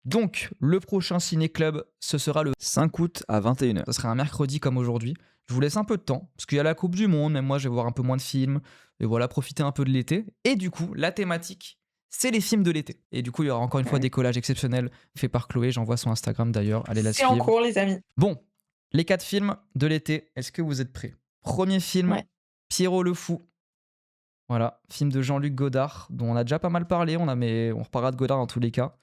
Donc, le prochain ciné-club, ce sera le 5 août à 21h. Ce sera un mercredi comme aujourd'hui. Je vous laisse un peu de temps, parce qu'il y a la Coupe du Monde, même moi je vais voir un peu moins de films, et voilà, profiter un peu de l'été. Et du coup, la thématique, c'est les films de l'été. Et du coup, il y aura encore une fois des collages exceptionnels faits par Chloé, j'envoie son Instagram d'ailleurs, allez la C'est en suivre. cours, les amis. Bon, les 4 films de l'été, est-ce que vous êtes prêts? Premier film, Ouais. Pierrot le Fou. Voilà, film de Jean-Luc Godard, dont on a déjà pas mal parlé, on reparlera de Godard dans tous les cas.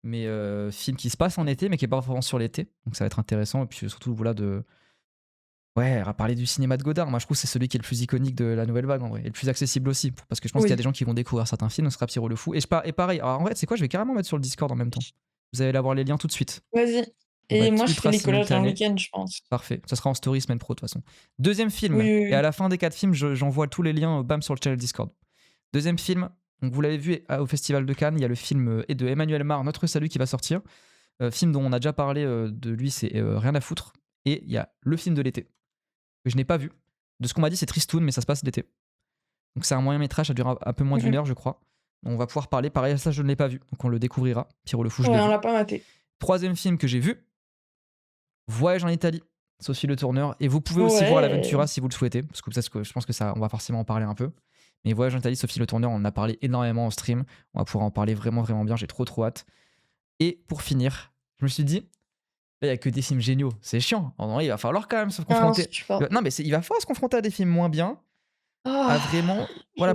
Mais film qui se passe en été, mais qui est pas vraiment sur l'été. Donc ça va être intéressant. Et puis surtout, voilà, ouais, à parler du cinéma de Godard. Moi, je trouve que c'est celui qui est le plus iconique de la nouvelle vague, en vrai. Et le plus accessible aussi. Parce que je pense qu'il y a des gens qui vont découvrir certains films, ce sera Pierrot le Fou. Et pareil, alors en vrai, c'est quoi? Je vais carrément mettre sur le Discord en même temps. Vous allez avoir les liens tout de suite. Vas-y. On va Et être moi, je fais ultra les collages dans le simultané. week-end, je pense. Parfait. Ça sera en story semaine pro, de toute façon. Deuxième film. Oui, oui, Et à oui. la fin des 4 films, j'envoie tous les liens, bam, sur le channel Discord. Deuxième film. Donc vous l'avez vu au Festival de Cannes, il y a le film de Emmanuel Mar, Notre Salut, qui va sortir. Film dont on a déjà parlé de lui, c'est Rien à foutre. Et il y a le film de l'été, que je n'ai pas vu. De ce qu'on m'a dit, c'est Tristoun, mais ça se passe l'été. Donc c'est un moyen métrage, ça dure un peu moins d'une heure, je crois. On va pouvoir parler. Pareil, ça, je ne l'ai pas vu. Donc on le découvrira. Pierrot le Fou, je Ouais, l'ai on vu. l'a pas maté. Troisième film que j'ai vu, Voyage en Italie, Sophie Le Tourneur. Et vous pouvez aussi voir Ouais. l'Aventura si vous le souhaitez, parce que je pense que ça, on va forcément en parler un peu. Mais Voyage en Italie, Sophie Le Tourneur, on en a parlé énormément en stream. On va pouvoir en parler vraiment, vraiment bien. J'ai trop hâte. Et pour finir, je me suis dit, là, il n'y a que des films géniaux. C'est chiant. En vrai, il va falloir quand même se Non, confronter. je sais pas. Non, mais il va falloir se confronter à des films moins bien, à Ah, vraiment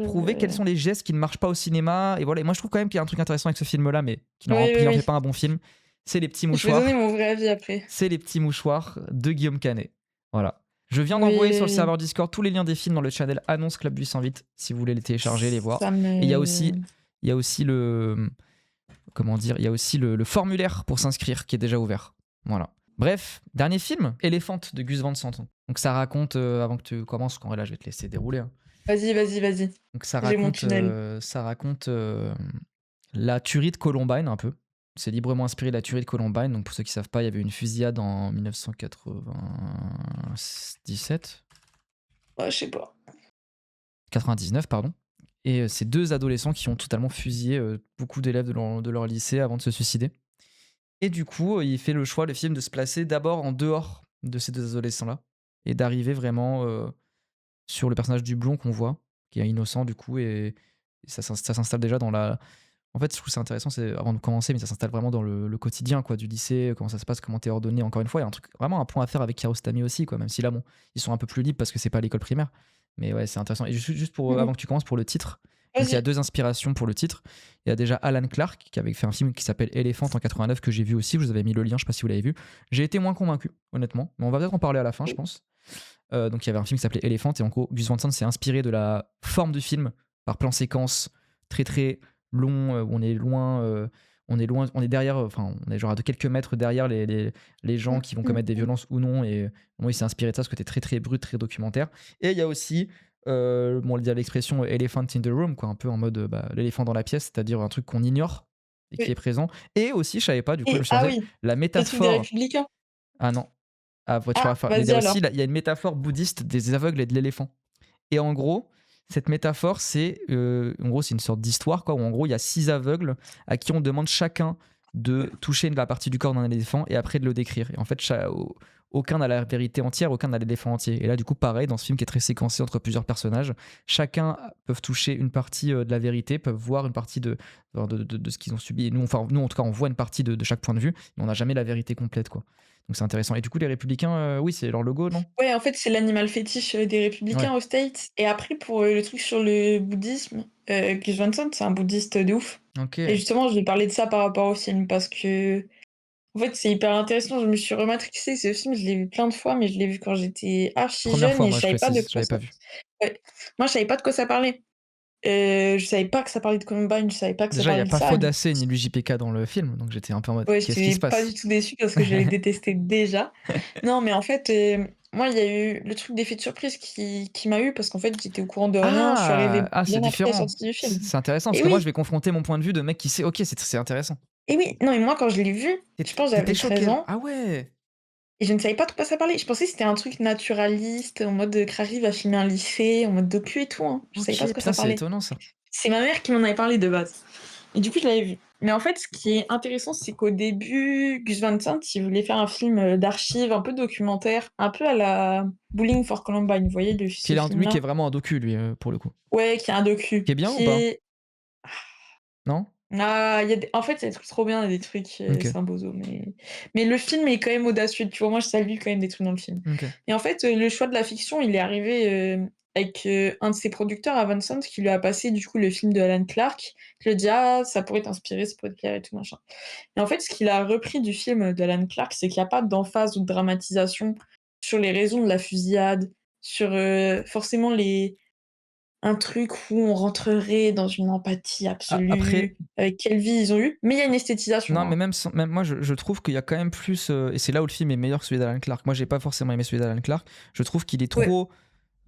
prouver quels sont les gestes qui ne marchent pas au cinéma. Et voilà. Et moi, je trouve quand même qu'il y a un truc intéressant avec ce film-là, mais qui Oui, oui, n'en fait oui. pas un bon film. C'est Les Petits Je vais donner Mouchoirs. mon vrai avis après. C'est Les Petits Mouchoirs de Guillaume Canet. Voilà. Je viens Oui, d'envoyer sur le oui, oui. serveur Discord tous les liens des films dans le channel Annonce Club 808 si vous voulez les télécharger, les voir. Ça Et il y a me. aussi le. Comment dire? Il y a aussi le formulaire pour s'inscrire qui est déjà ouvert. Voilà. Bref, dernier film, Elephant de Gus Van Sant. Donc ça raconte, avant que tu commences, quand là je vais te laisser dérouler. Hein. Vas-y, vas-y, vas-y. Donc J'ai mon tunnel. ça raconte la tuerie de Columbine un peu. C'est librement inspiré de la tuerie de Columbine. Donc pour ceux qui savent pas, il y avait une fusillade en 1997. Ouais, je sais pas. 99, pardon. Et c'est 2 adolescents qui ont totalement fusillé beaucoup d'élèves de leur lycée avant de se suicider. Et du coup, il fait le choix, le film, de se placer d'abord en dehors de ces 2 adolescents-là et d'arriver vraiment sur le personnage du blond qu'on voit, qui est innocent du coup, et ça s'installe déjà dans la. En fait, je trouve que c'est intéressant, c'est avant de commencer, mais ça s'installe vraiment dans le quotidien quoi, du lycée, comment ça se passe, comment t'es ordonné. Encore une fois, il y a un truc, vraiment un point à faire avec Kiarostami aussi, quoi, même si là, bon, ils sont un peu plus libres parce que c'est pas l'école primaire. Mais ouais, c'est intéressant. Et juste pour, avant que tu commences, pour le titre, donc il y a Vas-y. 2 inspirations pour le titre. Il y a déjà Alan Clark qui avait fait un film qui s'appelle Elephant en 89 que j'ai vu aussi, je vous avais mis le lien, je sais pas si vous l'avez vu. J'ai été moins convaincu, honnêtement, mais on va peut-être en parler à la fin, je pense. Donc il y avait un film qui s'appelait Elephant et en gros Gus Van Sant s'est inspiré de la forme du film par plan séquence très très long où on est loin on est derrière enfin on est genre à quelques mètres derrière les gens qui vont commettre des violences ou non, et moi il s'est inspiré de ça, ce côté très très brut, très documentaire. Et il y a aussi bon, il y a l'expression elephant in the room quoi, un peu en mode l'éléphant dans la pièce, c'est-à-dire un truc qu'on ignore et qui est Oui. présent. Et aussi je savais pas, du coup je Et, le ah savais, oui, la le truc des métaphore. Républicains. Ah non. Ah, voiture à Ah, faire. Mais il y vas-y a aussi alors. il y a une métaphore bouddhiste des aveugles et de l'éléphant. Et en gros, cette métaphore, c'est en gros, c'est une sorte d'histoire quoi, où en gros, il y a 6 aveugles à qui on demande chacun de toucher la partie du corps d'un éléphant et après de le décrire. Et en fait, aucun n'a la vérité entière, aucun n'a l'éléphant entier. Et là, du coup, pareil, dans ce film qui est très séquencé entre plusieurs personnages, chacun peut toucher une partie de la vérité, peuvent voir une partie de ce qu'ils ont subi. Et nous, en tout cas, on voit une partie de chaque point de vue, mais on n'a jamais la vérité complète, quoi. Donc c'est intéressant. Et du coup, les Républicains, oui, c'est leur logo, non? Ouais, en fait, c'est l'animal fétiche des Ouais. Républicains aux States. Et après, pour le truc sur le bouddhisme, Gus Van Sant, c'est un bouddhiste de ouf. Ok. Et justement, je vais parler de ça par rapport au film parce que, en fait, c'est hyper intéressant. Je me suis rematrixée. Ce film, je l'ai vu plein de fois, mais je l'ai vu quand j'étais archi Première jeune fois, et je moi, je savais pas de précise, je quoi l'avais pas ça. vu. Ouais. Moi, je savais pas de quoi ça parlait. Je savais pas que ça parlait de Columbine, je savais pas que ça Déjà, il n'y parlait a de pas ça. Faux d'Assez ni l'UJPK dans le film, donc j'étais un peu en mode Ouais, qu'est-ce qui se j'étais pas du passe? tout déçue parce que je les détestais déjà. Non, mais en fait, moi, il y a eu le truc d'effet de surprise qui m'a eu parce qu'en fait, j'étais au courant de rien. Je suis arrivée C'est bien après la différent. sortie du film. C'est intéressant parce Et que moi, je oui, vais confronter mon point de vue de mec qui sait. Ok, c'est intéressant. et oui. Non, mais moi, quand je l'ai vu, je pense que T'étais j'avais 13 choqué. ans Ah ouais. et je ne savais pas de quoi ça parlait. Je pensais que c'était un truc naturaliste, en mode Crary va filmer un lycée, en mode docu et tout, hein. Je savais Ok, pas de quoi putain, ça c'est parlait. étonnant ça. C'est ma mère qui m'en avait parlé de base. Et du coup, je l'avais vu. Mais en fait, ce qui est intéressant, c'est qu'au début, Gus Van Sant, il voulait faire un film d'archives, un peu documentaire, un peu à la Bowling for Columbine. Vous voyez Qui ce est lui qui est film-là? vraiment un docu, lui, pour le coup. Ouais, qui est un docu. Qui est bien ou Qui pas? est. Non? Ah, il y a en fait, il y a des trucs trop bien, il y a des trucs, Ok. c'est un bozo, mais le film est quand même audacieux, tu vois? Moi, je salue quand même des trucs dans le film. Ok. Et en fait, le choix de la fiction, il est arrivé, avec, un de ses producteurs à Vincent qui lui a passé, du coup, le film de Alan Clark. Il lui a dit: «Ah, ça pourrait t'inspirer, ça pourrait te plaire et tout machin». Et en fait, ce qu'il a repris du film d'Alan Clark, c'est qu'il y a pas d'emphase ou de dramatisation sur les raisons de la fusillade, sur, forcément un truc où on rentrerait dans une empathie Après, absolue, avec quelle vie ils ont eu, mais il y a une esthétisation, non, mais hein. même moi, je trouve qu'il y a quand même plus. Et c'est là où le film est meilleur que celui d'Alan Clark. Moi, j'ai pas forcément aimé celui d'Alan Clark. Je trouve qu'il est Ouais, trop.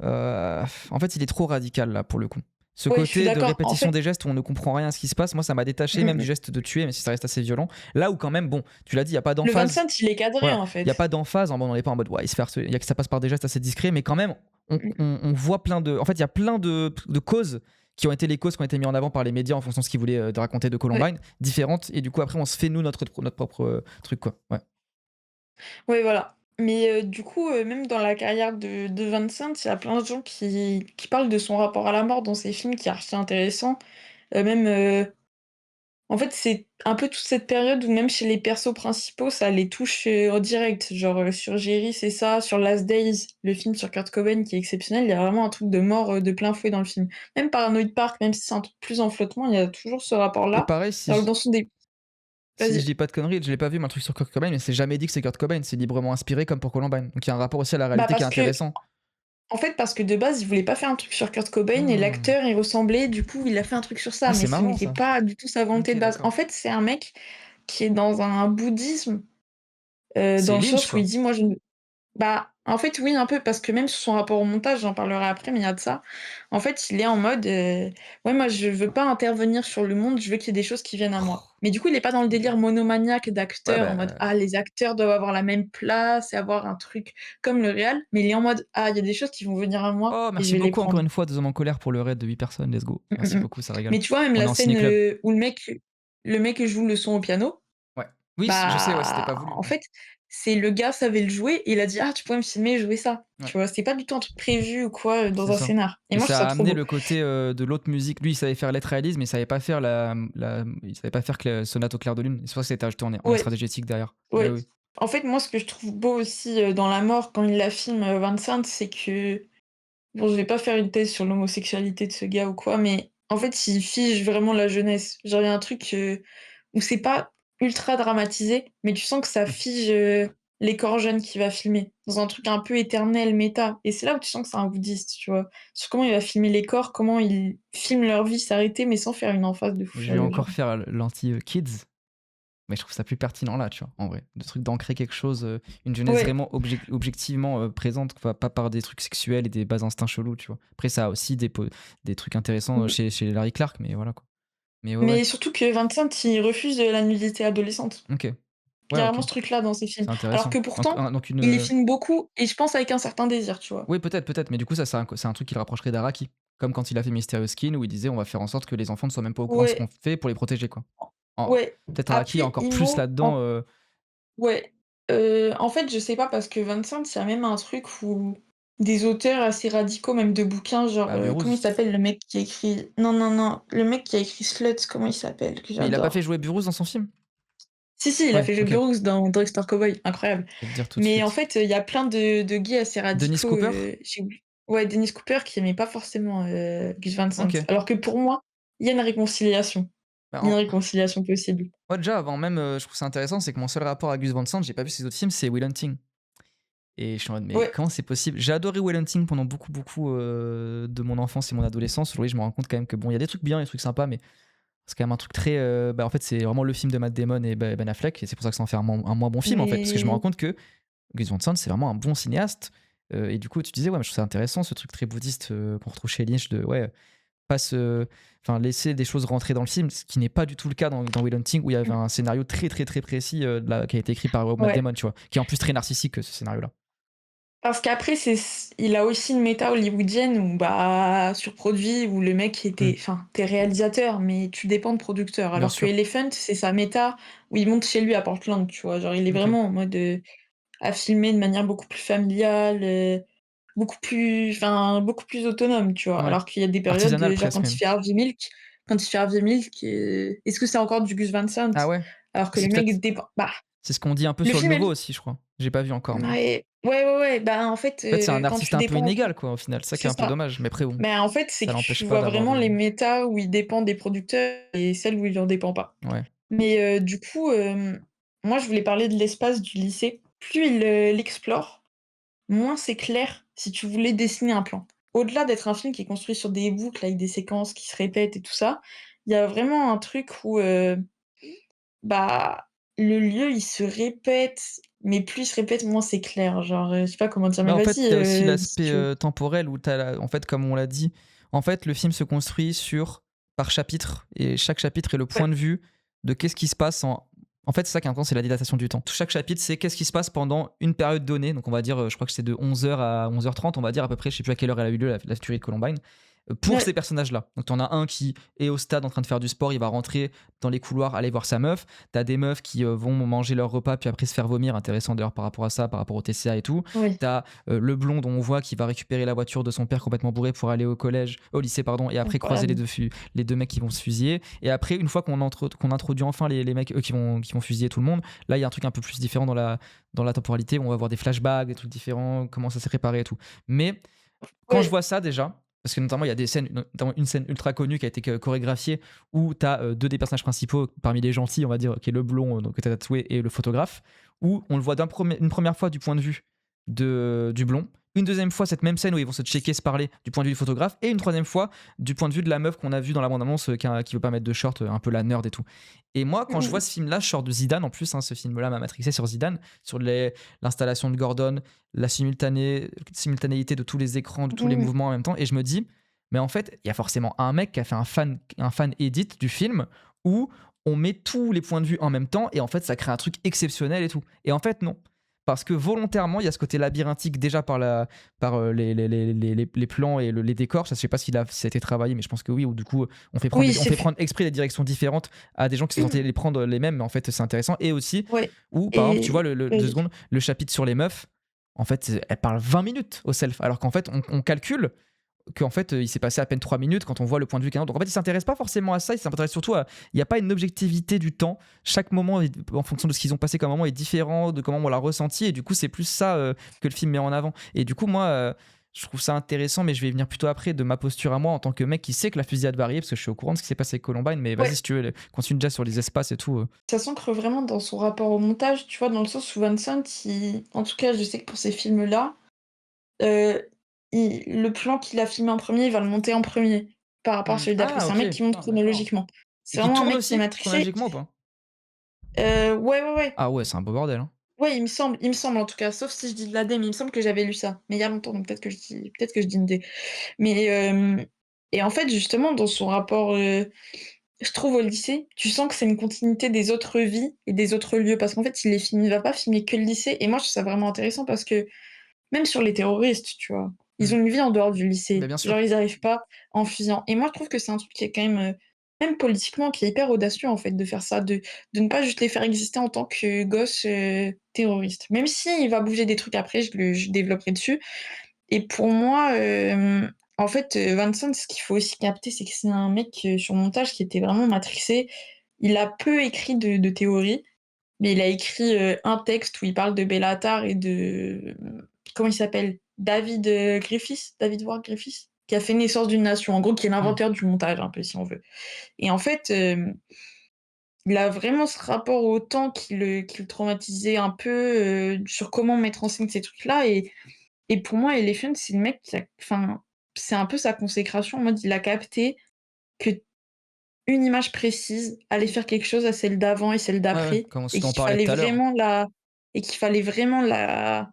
En fait, il est trop radical là pour le coup. Ce ouais, je suis côté de d'accord. En répétition fait, des gestes où on ne comprend rien à ce qui se passe, moi ça m'a détaché même mmh du mh. geste de tuer, mais si ça reste assez violent. Là où quand même, bon, tu l'as dit, il y a pas Le d'emphase. Vincent, il est cadré, Voilà, en il y a fait. pas d'emphase. On n'est pas en mode ouais, il se fait harceler. Il y a que ça passe par des gestes assez discrets, mais quand même, Mmh. on voit plein de. En fait, il y a plein de causes qui ont été les causes qui ont été mises en avant par les médias en fonction de ce qu'ils voulaient de raconter de Ouais. Columbine, différentes. Et du coup, après, on se fait nous notre propre truc quoi. Ouais. Ouais, voilà. Mais du coup, même dans la carrière de Vincent, il y a plein de gens qui parlent de son rapport à la mort dans ses films qui est archi intéressant. Même, en fait, c'est un peu toute cette période où même chez les persos principaux, ça les touche, en direct. Genre, sur Jerry, c'est ça, sur Last Days, le film sur Kurt Cobain qui est exceptionnel, il y a vraiment un truc de mort, de plein fouet dans le film. Même Paranoid Park, même si c'est un truc plus en flottement, il y a toujours ce Et rapport-là. pareil, Alors que dans son dé si je vas-y. dis pas de conneries, je l'ai pas vu, mais un truc sur Kurt Cobain, mais c'est jamais dit que c'est Kurt Cobain, c'est librement inspiré comme pour Columbine. Donc il y a un rapport aussi à la Bah, réalité qui est parce que intéressant. en fait, parce que de base, il voulait pas faire un truc sur Kurt Cobain et Hmm. l'acteur, il ressemblait, du coup, il a fait un truc sur ça, Ah, mais c'est ce marrant n'était ça. pas du tout sa volonté Ok, de base. En d'accord. fait, c'est un mec qui est dans un bouddhisme, C'est dans le Lynch sens où il quoi. dit: «Moi, je ne». Bah, en fait, oui, un peu, parce que même sur son rapport au montage, j'en parlerai après, mais il y a de ça. En fait, il est en mode, «Ouais, moi, je veux pas intervenir sur le monde, je veux qu'il y ait des choses qui viennent à moi». Oh, Mais du coup, il est pas dans le délire monomaniaque ouais, d'acteur, en mode: bah. «Ah, les acteurs doivent avoir la même place et avoir un truc comme le réal», mais il est en mode: «Ah, il y a des choses qui vont venir à moi Oh, et je merci vais les beaucoup encore prendre». une fois, 2 hommes en colère pour le raid de 8 personnes, let's go. Mmh, Merci mmh mh. beaucoup, ça régale. Mais tu vois, même On la est en scène, ciné-club. où le mec joue le son au piano, Ouais. Oui, je sais, ouais, c'était bah, pas voulu. en fait, c'est le gars savait le jouer et il a dit: «Ah, tu pourrais me filmer jouer ça». Ouais, Tu vois? C'est pas du tout un truc prévu ou quoi, c'est dans un ça. scénar et Et moi, je trouve ça ça a trop amené beau. le côté de l'autre musique. Lui, il savait faire Let Release, mais il savait pas faire il savait pas faire Sonate au clair de lune. Et c'est pour ça que c'était ajouté en Ouais, extra-digétique derrière. Mais ouais. oui. En fait, moi, ce que je trouve beau aussi, dans la mort quand il la filme, Vincent, c'est que bon, je vais pas faire une thèse sur l'homosexualité de ce gars ou quoi, mais en fait, il fige vraiment la jeunesse. Genre, il y a un truc, où c'est pas ultra dramatisé, mais tu sens que ça fige, les corps jeunes qu'il va filmer, dans un truc un peu éternel, méta et c'est là où tu sens que c'est un bouddhiste, tu vois? Sur comment il va filmer les corps, comment il filme leur vie s'arrêter, mais sans faire une emphase de fou Je vais furieux, genre. encore faire l'anti-kids, mais je trouve ça plus pertinent là, tu vois, en vrai. Le truc d'ancrer quelque chose, une jeunesse Ouais. vraiment objectivement présente, pas par des trucs sexuels et des bas instincts chelous, tu vois. Après, ça a aussi des trucs intéressants Mmh. chez Larry Clark, mais voilà quoi. Mais ouais, ouais. Mais surtout que Vincent, il refuse, la nudité adolescente. Ok. Il Ouais, y a ok. vraiment ce truc-là dans ses films. C'est Alors intéressant. que Donc, pourtant, donc il les filme beaucoup et je pense avec un certain désir, tu vois? oui, peut-être, mais du coup, ça, c'est un truc qui le rapprocherait d'Araki. Comme quand il a fait Mysterious Skin, où il disait on va faire en sorte que les enfants ne soient même pas au courant de ce qu'on Ouais, fait pour les protéger, quoi. ouais. Peut-être Araki est Après, encore plus Imo, là-dedans. ouais, en fait, je sais pas parce que Vincent, il y a même un truc où des auteurs assez radicaux, même de bouquins, genre, Bah, comment il Burroughs. s'appelle le mec qui a écrit non, non, non, le mec qui a écrit Sluts, comment il s'appelle? Que Mais il a pas fait j'adore. jouer Burroughs dans son film? Si, si, il a Ouais, fait Jeux ok. Burroughs dans Drugstore Cowboy, incroyable. Je vais te dire tout de Mais en suite. fait, il y a plein de gays assez Dennis radicaux, Cooper? j'ai oublié ouais, Dennis Cooper qui aimait pas forcément, Gus Van Sant. Ok. Alors que pour moi, il y a une réconciliation. Bah, Il y a une réconciliation possible. moi, déjà, avant même, je trouve ça intéressant, c'est que mon seul rapport à Gus Van Sant, j'ai pas vu ses autres films, c'est Will Hunting. Et je suis en mode, mais Ouais, comment c'est possible? J'ai adoré Will Hunting pendant beaucoup, beaucoup de mon enfance et mon adolescence. Aujourd'hui, je me rends compte quand même que bon, il y a des trucs bien, des trucs sympas, mais c'est quand même un truc très. Bah, en fait, c'est vraiment le film de Matt Damon et Ben Affleck, et c'est pour ça que ça en fait un moins bon film, en fait. Parce que je me rends mais compte que Gus Van Sant, c'est vraiment un bon cinéaste. Et du coup, tu disais, ouais, mais je trouve ça intéressant, ce truc très bouddhiste qu'on retrouve chez Lynch, de ouais, pas se. Enfin, laisser des choses rentrer dans le film, ce qui n'est pas du tout le cas dans Will Hunting, où il y avait un scénario très, très, très précis qui a été écrit par Matt ouais. Damon, tu vois, qui est en plus très narcissique, ce scénario-là. Parce qu'après, il a aussi une méta hollywoodienne où, bah, sur produit, où le mec Mmh, était, enfin, tu réalisateur, mais tu dépends de producteur. bien Alors que sûr. Elephant, c'est sa méta où il monte chez lui à Portland, tu vois? Genre, il est OK. vraiment en mode, à filmer de manière beaucoup plus familiale, beaucoup plus autonome, tu vois? Ouais. Alors qu'il y a des périodes, Artisanal genre presque même. quand il fait Harvey Milk, est-ce que c'est encore du Gus Van Sant? Ah ouais? Alors que C'est le peut-être mec dépend, bah, c'est ce qu'on dit un peu le sur le film nouveau est aussi, je crois. J'ai pas vu encore, mais ouais, bah, en fait, en fait, c'est un quand artiste tu un peu dépends inégal, quoi, au final. C'est ça qui est c'est un peu ça. dommage, mais après bon, Mais en fait, c'est ça que l'empêche tu pas vois d'avoir vraiment les des métas où il dépend des producteurs et celles où il en dépend pas. ouais. Mais du coup, moi, je voulais parler de l'espace du lycée. Plus il, l'explore, moins c'est clair si tu voulais dessiner un plan. Au-delà d'être un film qui est construit sur des boucles avec des séquences qui se répètent et tout ça, il y a vraiment un truc où, bah, le lieu, il se répète, mais plus il se répète, moins c'est clair. Genre, je sais pas comment dire, mais Bah, en fait, vas-y, il y a aussi dis si l'aspect, tu veux. temporel où tu as en fait, comme on l'a dit, en fait, le film se construit par chapitre et chaque chapitre est le point Ouais, de vue de qu'est-ce qui se passe en fait, c'est ça qui est important, c'est la dilatation du temps. Chaque chapitre, c'est qu'est-ce qui se passe pendant une période donnée. Donc on va dire, je crois que c'est de 11 heures à 11h30, on va dire à peu près, je sais plus à quelle heure elle a eu lieu la tuerie de Columbine, pour ces ouais, personnages-là. Donc tu en as un qui est au stade en train de faire du sport, il va rentrer dans les couloirs, aller voir sa meuf. Tu as des meufs qui, vont manger leur repas puis après se faire vomir, intéressant d'ailleurs par rapport à ça, par rapport au TCA et tout. oui, T'as le blond dont on voit qui va récupérer la voiture de son père complètement bourré pour aller au lycée pardon, et après croiser incroyable. les deux mecs qui vont se fusiller. Et après, une fois qu'on introduit enfin les mecs qui vont fusiller tout le monde, là il y a un truc un peu plus différent dans la temporalité où on va voir des flashbacks, des trucs différents, comment ça s'est préparé et tout. Mais quand je Ouais, vois ça déjà, parce que notamment il y a des scènes, notamment une scène ultra connue qui a été chorégraphiée où tu as deux des personnages principaux parmi les gentils, on va dire, qui est le blond donc, que tu as tatoué et le photographe, où on le voit une première fois du point de vue du blond, une deuxième fois cette même scène où ils vont se checker, se parler du point de vue du photographe, et une troisième fois du point de vue de la meuf qu'on a vue dans la bande-annonce qui veut pas mettre de short, un peu la nerd et tout. Et moi, quand je vois mmh, ce film-là, je sors de Zidane en plus, hein, ce film-là m'a matrixé sur Zidane, sur l'installation de Gordon, la simultanéité de tous les écrans, de tous les mmh. mouvements en même temps. Et je me dis, mais en fait, il y a forcément un mec qui a fait un fan edit du film où on met tous les points de vue en même temps et en fait, ça crée un truc exceptionnel et tout. Et en fait, non. Parce que volontairement, il y a ce côté labyrinthique déjà par les plans et les décors. Ça, je sais pas si ça a été travaillé, mais je pense que oui. Ou du coup, Oui, on c'est fait fait. prendre exprès des directions différentes à des gens qui sont censés les prendre les mêmes, mais en fait, c'est intéressant. Et aussi, Ouais où par exemple, tu vois, et deux vas-y. secondes, le chapitre sur les meufs, en fait, elle parle 20 minutes au self. Alors qu'en fait, on calcule qu'en fait, il s'est passé à peine 3 minutes quand on voit le point de vue qu'un autre. Donc en fait, il s'intéresse pas forcément à ça, il s'intéresse surtout à. Il n'y a pas une objectivité du temps. Chaque moment, en fonction de ce qu'ils ont passé comme moment, est différent de comment on l'a ressenti. Et du coup, c'est plus ça que le film met en avant. Et du coup, moi. Je trouve ça intéressant, mais je vais y venir plutôt après de ma posture à moi en tant que mec qui sait que la fusillade varie, parce que je suis au courant de ce qui s'est passé avec Columbine. Mais vas-y, Ouais, si tu veux, continue déjà sur les espaces et tout. ça s'ancre vraiment dans son rapport au montage, tu vois? Dans le sens où Vincent, en tout cas, je sais que pour ces films-là, heu, le plan qu'il a filmé en premier, il va le monter en premier par rapport à celui d'après. Ah, C'est un ok. mec qui monte Ah, d'accord. chronologiquement. Et C'est qui vraiment un tourne mec qui est aussi, matrixé. chronologiquement ou pas? Ouais. Ah ouais, c'est un beau bordel, hein. Ouais, il me semble en tout cas, sauf si je dis de la mais il me semble que j'avais lu ça, mais il y a longtemps, donc peut-être que je dis une D. Mais et en fait, justement, dans son rapport, je trouve au lycée, tu sens que c'est une continuité des autres vies et des autres lieux parce qu'en fait, il va pas filmer que le lycée et moi, je trouve ça vraiment intéressant parce que même sur les terroristes, tu vois? Ils Hmm. ont une vie en dehors du Bah, lycée. bien Genre, sûr. ils arrivent pas en fusant et moi, je trouve que c'est un truc qui est quand même, même politiquement, qui est hyper audacieux, en fait, de faire ça, de ne pas juste les faire exister en tant que gosses, terroristes. Même si il va bouger des trucs après, je développerai dessus et pour moi, en fait, Vincent, ce qu'il faut aussi capter, c'est que c'est un mec, sur montage qui était vraiment matrixé. Il a peu écrit de théories, mais il a écrit, un texte où il parle de Béla et de, comment il s'appelle? David Ward Griffiths, qui a fait Naissance d'une nation, en gros, qui est Hmm. l'inventeur du montage, un peu, si on veut. Et en fait, il a vraiment ce rapport au temps qui le traumatisait un peu, sur comment mettre en scène ces trucs-là et pour moi, Elephant, c'est le mec qui a enfin, c'est un peu sa consécration, en mode, il a capté que une image précise allait faire quelque chose à celle d'avant et celle Ouais, ouais, d'après comme et ce dont on parlait tout à l'heure. qu'il fallait vraiment la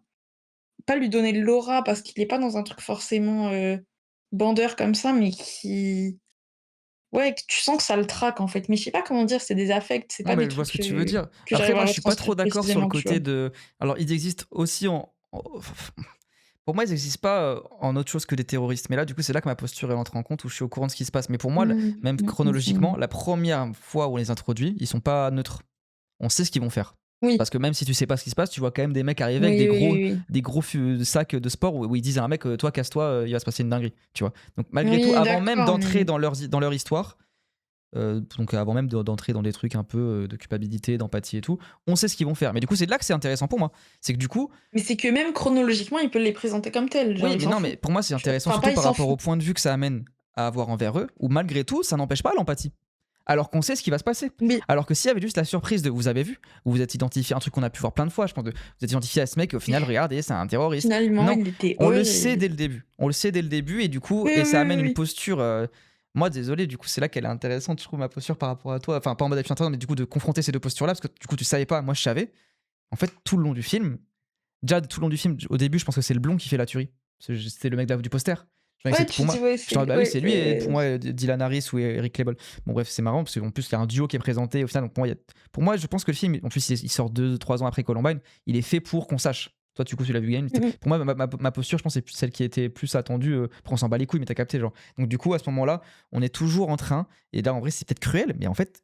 pas lui donner de l'aura parce qu'il est pas dans un truc forcément, bandeur comme ça, mais qui ouais, que tu sens que ça le traque, en fait. Mais je sais pas comment dire, c'est des affects, c'est Non, pas des mais je vois ce trucs, que tu veux dire. que Après, j'arrive moi, à je suis pas trop retranscrire d'accord sur le précisément, tu vois? côté de. Alors, il existe aussi Pour moi, ils n'existent pas en autre chose que des terroristes. Mais là, du coup, c'est là que ma posture elle entre en compte, où je suis au courant de ce qui se passe. Mais pour moi, même chronologiquement, la première fois où on les introduit, ils sont pas neutres. On sait ce qu'ils vont faire. Oui, Parce que même si tu sais pas ce qui se passe, tu vois quand même des mecs arriver avec oui, oui, oui, des gros sacs de sport où ils disent à un mec, toi, casse-toi, il va se passer une dinguerie. Tu vois. Donc, malgré tout, oui, avant même d'accord, d'entrer mais dans leur histoire, donc avant même d'entrer dans des trucs un peu de culpabilité, d'empathie et tout, on sait ce qu'ils vont faire. Mais du coup, c'est là que c'est intéressant pour moi. C'est que du coup, c'est que même chronologiquement, il peut les présenter comme tels, genre oui, il mais s'en non, mais fout, pour moi, c'est tu vois? intéressant Enfin pas surtout il par s'en rapport au fout, point de vue que ça amène à avoir envers eux, où malgré tout, ça n'empêche pas l'empathie. Alors qu'on sait ce qui va se passer. mais Alors que s'il y avait juste la surprise de vous avez vu, vous vous êtes identifié, un truc qu'on a pu voir plein de fois, je pense, vous êtes identifié à ce mec, et au final, regardez, c'est un terroriste. finalement Non, il était on le sait dès horrible. le début. On le sait dès le début, et du coup, Oui, et oui, ça amène oui, une oui. posture. Moi, désolé, du coup, c'est là qu'elle est intéressante, je trouve, ma posture par rapport à toi. Enfin, pas en mode appui interne, mais du coup, de confronter ces deux postures-là, parce que du coup, tu savais pas, moi, je savais. En fait, tout le long du film, déjà, tout le long du film, au début, je pense que c'est le blond qui fait la tuerie. C'était le mec du poster. Je Ouais, pour tu dis moi, ouais, je c'est bah oui, ouais, c'est lui, et pour moi, Dylan Harris ou Eric Clapton. Bon, bref, c'est marrant, parce qu'en plus, il y a un duo qui est présenté au final. Donc, pour moi, je pense que le film, en plus, il sort 2-3 ans après Columbine, il est fait pour qu'on sache. Toi, du coup, tu l'as vu Game. mmh mh. Pour moi, ma posture, je pense, c'est celle qui était plus attendue. Pour on s'en bat les couilles, mais t'as capté, genre. Donc, du coup, à ce moment-là, on est toujours en train, et là, en vrai, c'est peut-être cruel, mais en fait,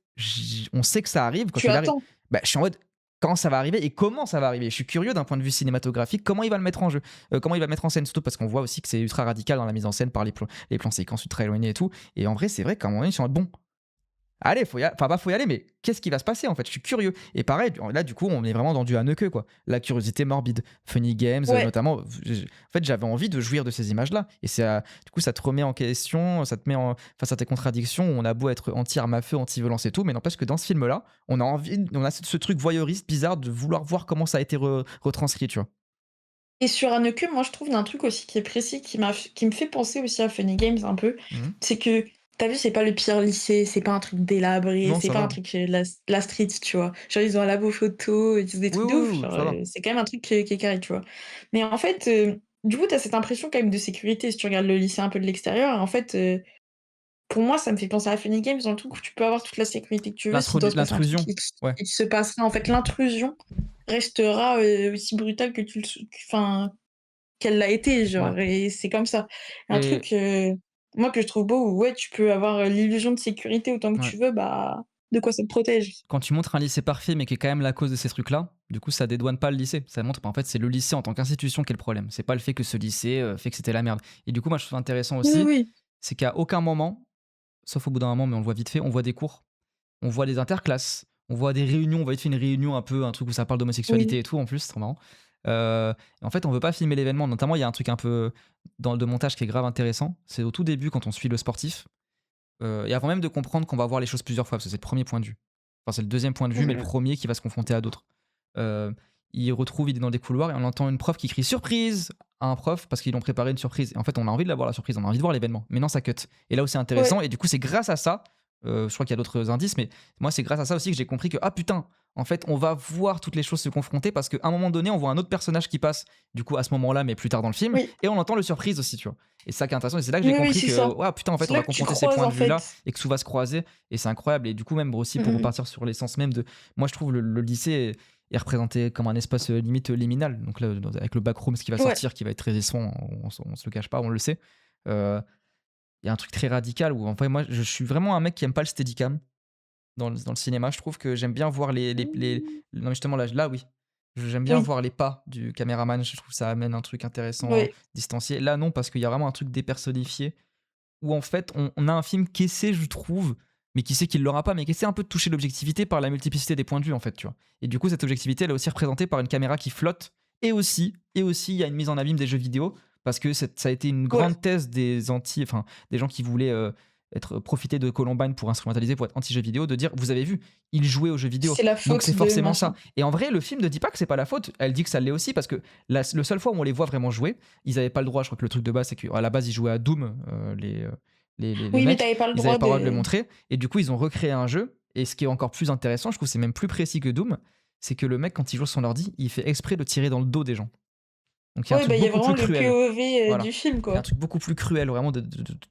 on sait que ça arrive. Quand Tu il arrive, attends. bah, je suis en mode, quand ça va arriver et comment ça va arriver. Je suis curieux d'un point de vue cinématographique, comment il va le mettre en jeu, comment il va le mettre en scène, surtout parce qu'on voit aussi que c'est ultra radical dans la mise en scène par les plans séquences ultra éloignés et tout. Et en vrai, c'est vrai qu'à un moment donné, ils sont en mode, bon, allez, faut y aller. Enfin, pas faut y aller, mais qu'est-ce qui va se passer en fait? Je suis curieux. Et pareil, là, du coup, on est vraiment dans du à queue, quoi. La curiosité morbide. Funny Games, Ouais. notamment. En fait, j'avais envie de jouir de ces images-là. Et du coup, ça te remet en question, ça te met face à tes contradictions. Où on a beau être anti-arme à feu, anti-violence et tout, mais n'empêche que dans ce film-là, on a ce truc voyeuriste bizarre de vouloir voir comment ça a été retranscrit, tu vois. Et sur Haneke, moi, je trouve d'un truc aussi qui est précis, qui me fait penser aussi à Funny Games un peu, Mhm. c'est que, tu vu, c'est pas le pire lycée, c'est pas un truc délabré, Non, c'est ça pas un va. truc, la street, tu vois? Genre, ils ont un labo photo, ils ont des Oui, trucs de oui, ouf, oui, genre, ça va. c'est quand même un truc qui est carré, tu vois? Mais en fait, du coup, tu as cette impression quand même de sécurité si tu regardes le lycée un peu de l'extérieur et en fait, pour moi, ça me fait penser à Funny Games dans le truc où tu peux avoir toute la sécurité que tu veux, s'il doit se passer un truc, L'intrusion. Ouais. il se passera en fait, l'intrusion restera, aussi brutale que tu le sou enfin qu'elle l'a été, Ouais. genre et c'est comme ça. Un Et truc, moi que je trouve beau où ouais, tu peux avoir, l'illusion de sécurité autant que ouais. tu veux, bah, de quoi ça te protège? Quand tu montres un lycée parfait, mais qui est quand même la cause de ces trucs-là, du coup, ça dédouane pas le lycée. Ça montre, en fait, c'est le lycée en tant qu'institution qui est le problème. C'est pas le fait que ce lycée fait que c'était la merde. Et du coup, moi, je trouve intéressant Oui, aussi, oui. c'est qu'à aucun moment, sauf au bout d'un moment, mais on le voit vite fait, on voit des cours, on voit des interclasses, on voit des réunions, on voit vite fait une réunion un peu, un truc où ça parle d'homosexualité Oui. et tout, en plus, c'est trop marrant. En fait, on veut pas filmer l'événement. Notamment, il y a un truc un peu dans le montage qui est grave intéressant. C'est au tout début, quand on suit le sportif. Et avant même de comprendre qu'on va voir les choses plusieurs fois, parce que c'est le premier point de vue. Enfin, c'est le deuxième point de vue, mais le Mmh. premier qui va se confronter à d'autres. Il est dans des couloirs et on entend une prof qui crie surprise à un prof parce qu'ils l'ont préparé une surprise. Et en fait, on a envie de la voir la surprise, on a envie de voir l'événement. Mais non, ça cut. Et là où c'est intéressant, Ouais. et du coup, c'est grâce à ça, je crois qu'il y a d'autres indices, mais moi, c'est grâce à ça aussi que j'ai compris que, ah putain, en fait, on va voir toutes les choses se confronter parce qu'à un moment donné, on voit un autre personnage qui passe, du coup, à ce moment-là, mais plus tard dans le film, Oui. et on entend le surprise aussi, tu vois. Et c'est ça qui est intéressant, et c'est là que j'ai Oui, oui, compris c'est que, ça. ouais, putain, en fait, C'est on là va que tu confronter ces croises, points en de vue-là, fait. et que tout va se croiser, et c'est incroyable. Et du coup, même aussi, pour Mmh mh. repartir sur l'essence même de. Moi, je trouve le lycée est représenté comme un espace limite liminal. Donc là, avec le backroom, ce qui va Ouais. sortir, qui va être très décevant, on se le cache pas, on le sait. Euh, Il y a un truc très radical où, en fait, moi, je suis vraiment un mec qui aime pas le steadicam dans le cinéma. Je trouve que j'aime bien voir non, mais justement, là, oui. J'aime bien Oui. voir les pas du caméraman. Je trouve que ça amène un truc intéressant, Oui. distancié. Là, non, parce qu'il y a vraiment un truc dépersonnifié où, en fait, on a un film qui essaie, je trouve, mais qui sait qu'il l'aura pas, mais qui essaie un peu de toucher l'objectivité par la multiplicité des points de vue, en fait, tu vois. Et du coup, cette objectivité, elle est aussi représentée par une caméra qui flotte. Et aussi, il y a une mise en abîme des jeux vidéo, parce que ça a été une Ouais. grande thèse enfin, des gens qui voulaient profiter de Columbine pour instrumentaliser, pour être anti-jeux vidéo, de dire, vous avez vu, il jouait aux jeux vidéo. C'est la Donc faute c'est de forcément ça. machin. Et en vrai, le film ne dit pas que c'est pas la faute. Elle dit que ça l'est aussi, parce que le seul fois où on les voit vraiment jouer, ils avaient pas le droit. Je crois que le truc de base, c'est qu'à la base, ils jouaient à Doom, les Oui, mais tu mecs, avais pas le ils avaient droit pas le droit de le de montrer. Et du coup, ils ont recréé un jeu. Et ce qui est encore plus intéressant, je trouve, c'est même plus précis que Doom, c'est que le mec, quand il joue sur son ordi, il fait exprès de tirer dans le dos des gens. Donc il y a un ouais, truc bah, il y a beaucoup vraiment plus le cruel. POV, Voilà. du film, Il y a un quoi. truc beaucoup plus cruel, vraiment, de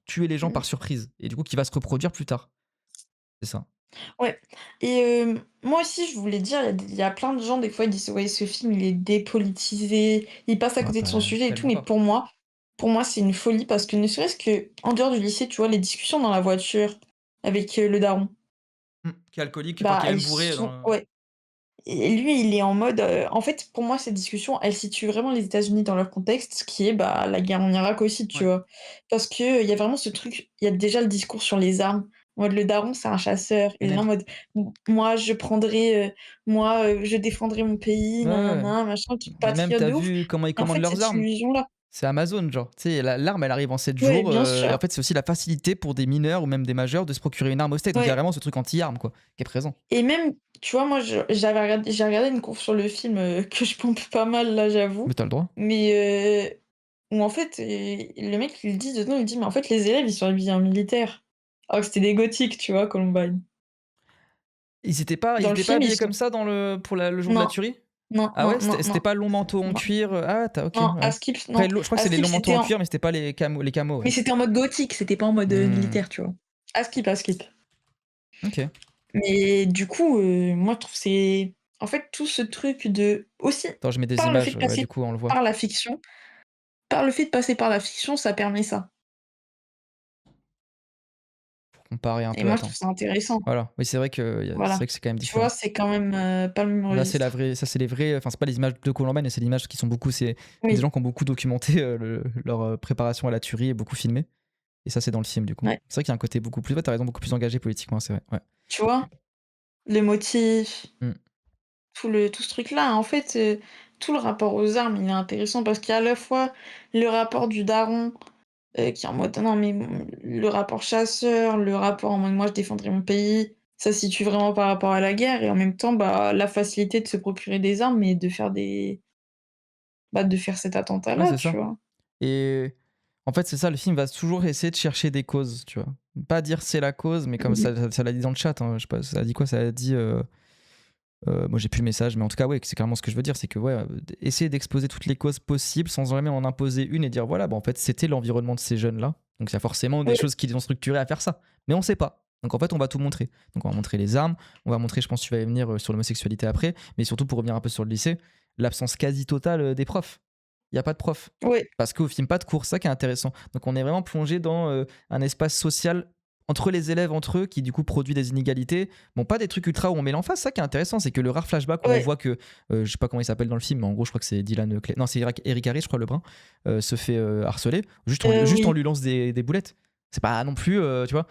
tuer les gens Mmh. par surprise. Et du coup, qui va se reproduire plus tard. C'est ça. Ouais et moi aussi je voulais dire, il y a plein de gens des fois ils disent: «Ouais ce film il est dépolitisé, il passe à Ouais, côté de son pas sujet et tout», tellement mais pas. pour moi c'est une folie parce que ne serait-ce que en dehors du lycée, tu vois, les discussions dans la voiture avec, le daron, Qui est alcoolique, enfin bah qui est même elles bourré sont dans ouais. Et lui, il est en mode, en fait, pour moi, cette discussion, elle situe vraiment les États-Unis dans leur contexte, ce qui est, bah, la guerre en Irak aussi, tu ouais. vois? Parce qu'il y a vraiment ce truc, il y a déjà le discours sur les armes, en mode le daron, c'est un chasseur. Il est là en Mmh. mode: «Moi, je prendrai, moi, je défendrai mon pays, Ouais, ouais. nin machin, truc Mais même patriote tu de ouf. vu comment ils Et en commandent fait, leurs cette armes? illusion-là C'est Amazon, genre. Tu sais, l'arme, elle arrive en 7 ouais, jours. bien Et sûr, en fait, c'est aussi la facilité pour des mineurs ou même des majeurs de se procurer une arme au steak. Donc il y a ouais vraiment ce truc anti-arme, quoi, qui est présent. et même, tu vois, moi, j'ai regardé une conf sur le film, que je pompe pas mal là, Mais j'avoue, t'as le droit. mais où en fait, le mec il dit dedans, il dit: «Mais en fait les élèves ils sont habillés en militaire». Alors que c'était des gothiques, tu vois, Columbine. Ils Dans le étaient pas film ils habillés sont comme ça dans le jour de la non, tuerie? non, Ah non, ouais? non, C'était non, pas long manteau en non, cuir, ah tu OK, non, ouais. Askip Après non, je crois que c'est les Askip longs manteaux c'était en en cuir, mais c'était pas les camos, mais ouais. c'était en mode gothique, c'était pas en mode, Mmh. militaire, tu vois? Askip. OK. Mais du coup, moi je trouve c'est en fait tout ce truc de aussi Attends, je mets des par le fait images, de ouais, du passer coup, on le voit. par la fiction par le fait de passer par la fiction, ça permet ça Pour comparer un et peu, moi je attends. trouve ça intéressant. Voilà. Oui, c'est Voilà. vrai que c'est quand même Tu vois, différent. c'est quand même, pas le même Là, c'est la registre. vraie ça, c'est les vrais, enfin, c'est pas les images de Columbine, mais c'est les images qui sont beaucoup c'est des Oui, gens qui ont beaucoup documenté, leur, préparation à la tuerie et beaucoup filmé et ça, c'est dans le film, du coup. ouais. C'est vrai qu'il y a un côté beaucoup plus ouais, tu raison, beaucoup plus engagé politiquement, c'est vrai, ouais. Tu vois? Les motifs, Mmh. tout ce truc-là, en fait, tout le rapport aux armes, il est intéressant parce qu'il y a à la fois le rapport du daron, qui est en mode: «Non mais le rapport chasseur, le rapport en mode: "Moi je défendrai mon pays", ça se situe vraiment par rapport à la guerre et en même temps, bah, la facilité de se procurer des armes et de faire cet Ouais, attentat-là, c'est tu ça vois? et en fait, c'est ça, le film va toujours essayer de chercher des causes, tu vois? Pas dire c'est la cause, mais comme Mmh mh. ça l'a dit dans le chat, hein, je sais pas, ça a dit quoi? Ça a dit, moi, j'ai plus le message, mais en tout cas, ouais, c'est clairement ce que je veux dire, c'est que, ouais, essayer d'exposer toutes les causes possibles sans jamais en imposer une et dire: «Voilà, bah, en fait, c'était l'environnement de ces jeunes-là, donc il y a forcément des Ouais, choses qui les ont structurés à faire ça». Mais on sait pas. Donc en fait, on va tout montrer. Donc on va montrer les armes, on va montrer, je pense que tu vas y venir, sur l'homosexualité après, mais surtout pour revenir un peu sur le lycée, l'absence quasi totale, des profs. Il y a pas de profs. ouais, Parce qu'au film, pas de cours, c'est ça qui est intéressant. Donc on est vraiment plongé dans, un espace social entre les élèves, entre eux, qui du coup produit des inégalités. Bon, pas des trucs ultra où on met l'emphase, ça qui est intéressant, c'est que le rare flashback où on ouais. voit que, je sais pas comment il s'appelle dans le film, mais en gros, je crois que c'est Dylan non, c'est Eric Harris, je crois, le brun, se fait harceler. Juste on Oui. lui lance des boulettes. C'est pas non plus, tu vois,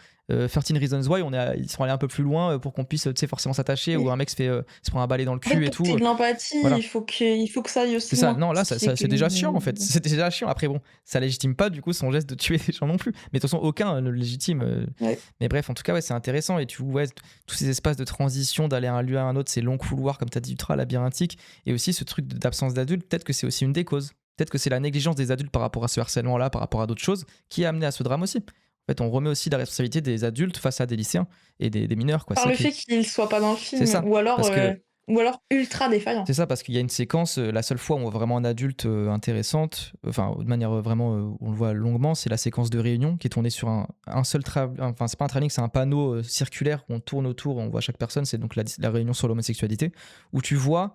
13 Reasons Why, ils sont allés un peu plus loin pour qu'on puisse, tu sais, forcément s'attacher, ou un mec se prend un balai dans le En fait, cul et pour que tu tout. aies de l'empathie, Voilà. il faut que ça aille C'est aussi ça, loin. non, là, Ce qui fait que c'est déjà chiant en fait. C'est déjà chiant. Après, bon, ça légitime pas du coup son geste de tuer des gens non plus. Mais de toute façon, aucun ne le légitime. ouais, Mais bref, en tout cas, ouais, c'est intéressant. Et tu vois, tous ces espaces de transition, d'aller à un lieu à un autre, ces longs couloirs, comme tu as dit, ultra labyrinthiques. Et aussi ce truc d'absence d'adultes, peut-être que c'est aussi une des causes. Peut-être que c'est la négligence des adultes par rapport à ce harcèlement-là, par rapport à d'autres choses, qui a amené à ce drame aussi. En fait, on remet aussi la responsabilité des adultes face à des lycéens et des mineurs, quoi. par le fait qu'il soit pas dans le C'est film ça. Parce que ou alors ultra défaillant. c'est ça, parce qu'il y a une séquence, la seule fois où on voit vraiment un adulte intéressante, enfin de manière vraiment où on le voit longuement, c'est la séquence de réunion qui est tournée sur un seul enfin c'est pas un travelling, c'est un panneau circulaire où on tourne autour, on voit chaque personne, c'est donc la réunion sur l'homosexualité, où tu vois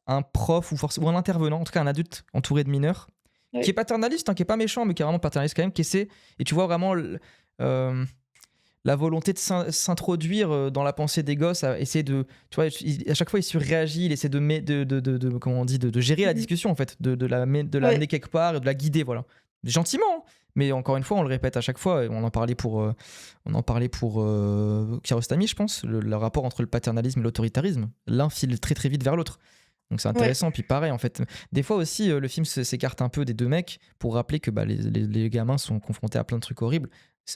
un prof ou un intervenant, en tout cas un adulte entouré de mineurs, qui est Ouais, paternaliste, hein, qui est pas méchant, mais qui est vraiment paternaliste quand même, qui essaie, et tu vois vraiment euh, la volonté de s'introduire dans la pensée des gosses, à essayer de, tu vois, à chaque fois il surréagit, il essaie comment on dit, de gérer la mmh discussion en fait, de ouais, l'amener quelque part et de la guider, voilà, gentiment, hein. Mais encore une fois, on le répète à chaque fois, et on en parlait pour Kiarostami, je pense, le rapport entre le paternalisme et l'autoritarisme. L'un file très très vite vers l'autre. Donc c'est ouais, intéressant. Puis pareil, en fait, des fois aussi, le film s'écarte un peu des deux mecs pour rappeler que bah, les gamins sont confrontés à plein de trucs horribles.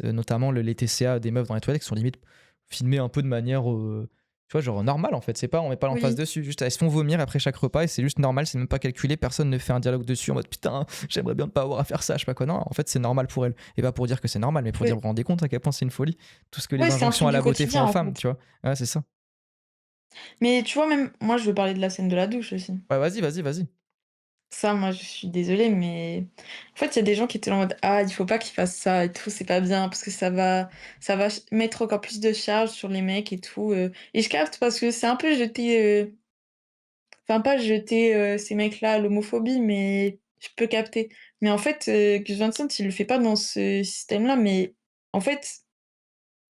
Notamment les TCA des meufs dans les toilettes qui sont limite filmés un peu de manière, tu vois, genre normale en fait. C'est pas, on met pas l'emphase oui, dessus. Juste, elles se font vomir après chaque repas et c'est juste normal. C'est même pas calculé. Personne ne fait un dialogue dessus en mode putain, j'aimerais bien ne pas avoir à faire ça. Je sais pas quoi. Non, en fait, c'est normal pour elles. Et pas pour dire que c'est normal, mais pour dire, ouais. vous vous rendez compte à quel point c'est une folie. Tout ce que les Ouais, c'est un injonctions truc à du la beauté font quotidien, aux en femmes, fait. tu vois. Ouais, c'est ça. Mais tu vois, même moi, je veux parler de la scène de la douche aussi. Ouais, vas-y, vas-y, vas-y. Ça, moi, je suis désolée, mais en fait, il y a des gens qui étaient en mode: «Ah, il faut pas qu'ils fassent ça et tout, c'est pas bien parce que ça va mettre encore plus de charge sur les mecs et tout», et je capte parce que c'est un peu jeter, enfin pas jeter, ces mecs-là à l'homophobie, mais je peux capter. Mais en fait, Gus Van Sant, il le fait pas dans ce système-là, mais en fait,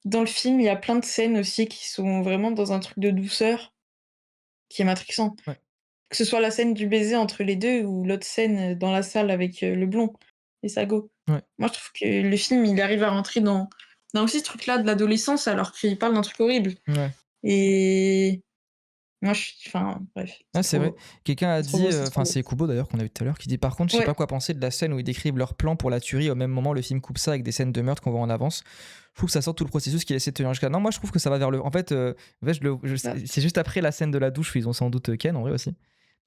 dans le film, il y a plein de scènes aussi qui sont vraiment dans un truc de douceur qui est matrixant. Ouais, Que ce soit la scène du baiser entre les 2 ou l'autre scène, dans la salle avec, le blond et sa go. ouais, Moi, je trouve que le film, il arrive à rentrer dans aussi ce truc-là de l'adolescence alors qu'il parle d'un truc horrible ouais. et moi, je suis enfin bref, Ah, c'est vrai. Quelqu'un a c'est trop beau, dit, c'est trop enfin beau. c'est Kubo d'ailleurs qu'on a vu tout à l'heure, qui dit par contre, je sais pas Ouais, quoi penser de la scène où ils décrivent leur plan pour la tuerie. Au même moment, le film coupe ça avec des scènes de meurtre qu'on voit en avance. Je trouve que ça sort tout le processus qu'il essaie de tenir jusqu'à. Non, moi je trouve que ça va vers le. En fait, bah, c'est juste après la scène de la douche où ils ont sans doute Ken en vrai aussi.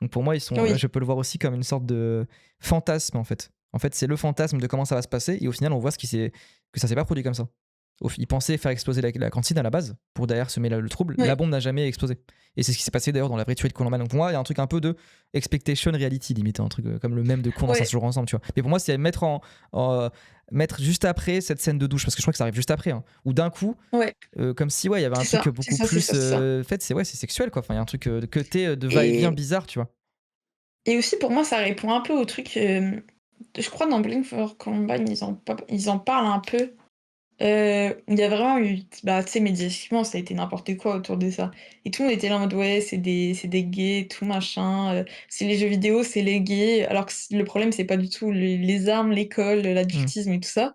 Donc pour moi, oui, je peux le voir aussi comme une sorte de fantasme en fait. En fait, c'est le fantasme de comment ça va se passer et au final, on voit que ça s'est pas produit comme ça. Ils pensaient faire exploser la cantine à la base pour derrière semer le trouble. La ouais, bombe n'a jamais explosé. Et c'est ce qui s'est passé d'ailleurs dans la vraie tuerie de Columbine. Donc pour moi, il y a un truc un peu de expectation reality limite, un truc comme le même de cours dans ça ouais, se joue ensemble, tu vois. Mais pour moi, c'est mettre juste après cette scène de douche parce que je crois que ça arrive juste après, hein, où d'un coup, ouais, comme si ouais, il y avait un truc c'est beaucoup ça, c'est plus ça, c'est ça en fait, c'est sexuel quoi. Enfin, il y a un truc que t'es de va-et-vient et bizarre, tu vois. aussi pour moi, ça répond un peu au truc, je crois dans Blink for Columbine, ils en parlent un peu. Il y a vraiment eu bah, tu sais, médiatiquement, ça a été n'importe quoi autour de ça et tout le monde était là en mode: «Ouais, c'est des gays, tout machin, c'est les jeux vidéo, c'est les gays», alors que le problème, c'est pas du tout les armes, l'école, Mm. l'adultisme et tout ça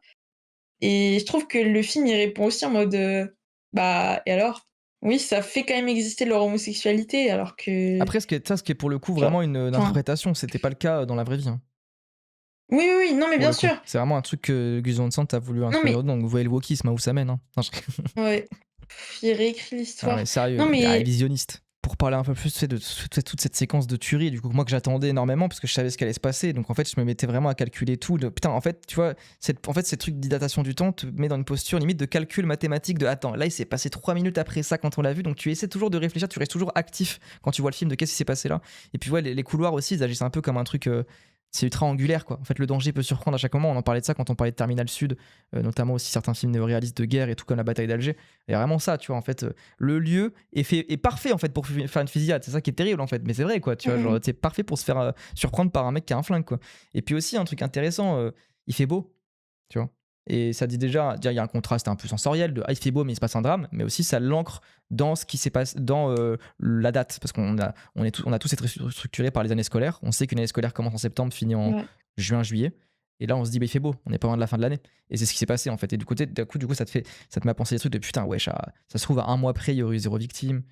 et je trouve que le film, il répond aussi en mode, «Bah et alors? Oui, ça fait quand même exister leur homosexualité alors que» Après, ce qui est pour le coup genre vraiment une enfin interprétation, c'était pas le cas dans la vraie vie, hein, oui, oui, oui, non mais pour bien le coup. sûr. C'est vraiment un truc que Gus Van Sant a voulu Non introduire mais dedans. Donc vous voyez le wokisme hein, où ça mène. Hein. Non, ouais, il réécrit Ah mais l'histoire. sérieux, Non il est mais révisionniste. Pour parler un peu plus tu sais, de toute cette séquence de tuerie, du coup, moi que j'attendais énormément parce que je savais ce qui allait se passer. Donc en fait, je me mettais vraiment à calculer tout. Putain, en fait, tu vois, en fait, ces trucs d'idation du temps te met dans une posture limite de calcul mathématique de attends, là il s'est passé 3 minutes après ça quand on l'a vu. Donc tu essaies toujours de réfléchir, tu restes toujours actif quand tu vois le film de qu'est-ce qui s'est passé là. Et puis ouais, les couloirs aussi, ils agissent un peu comme un truc. C'est ultra angulaire quoi. En fait, le danger peut surprendre à chaque moment. On en parlait de ça quand on parlait de Terminal Sud, notamment aussi certains films néo-réalistes de guerre et tout comme la bataille d'Alger. Il y a vraiment ça, tu vois. En fait, le lieu est parfait en fait pour faire une fusillade. C'est ça qui est terrible en fait, mais c'est vrai quoi. Tu mmh vois, genre mh. c'est parfait pour se faire surprendre par un mec qui a un flingue quoi. Et puis aussi un truc intéressant, il fait beau, tu vois. Et ça dit déjà, il y a un contraste un peu sensoriel de il fait beau mais il se passe un drame, mais aussi ça l'ancre dans ce qui s'est passé dans la date parce on a tous été structurés par les années scolaires. On sait qu'une année scolaire commence en septembre, finit en Ouais. juin, juillet. Et là, on se dit, bah, il fait beau, on n'est pas loin de la fin de l'année. Et c'est ce qui s'est passé, en fait. Et du coup, ça te met à penser des trucs de putain, ouais, ça se trouve, à un mois près, il y aurait eu zéro victime.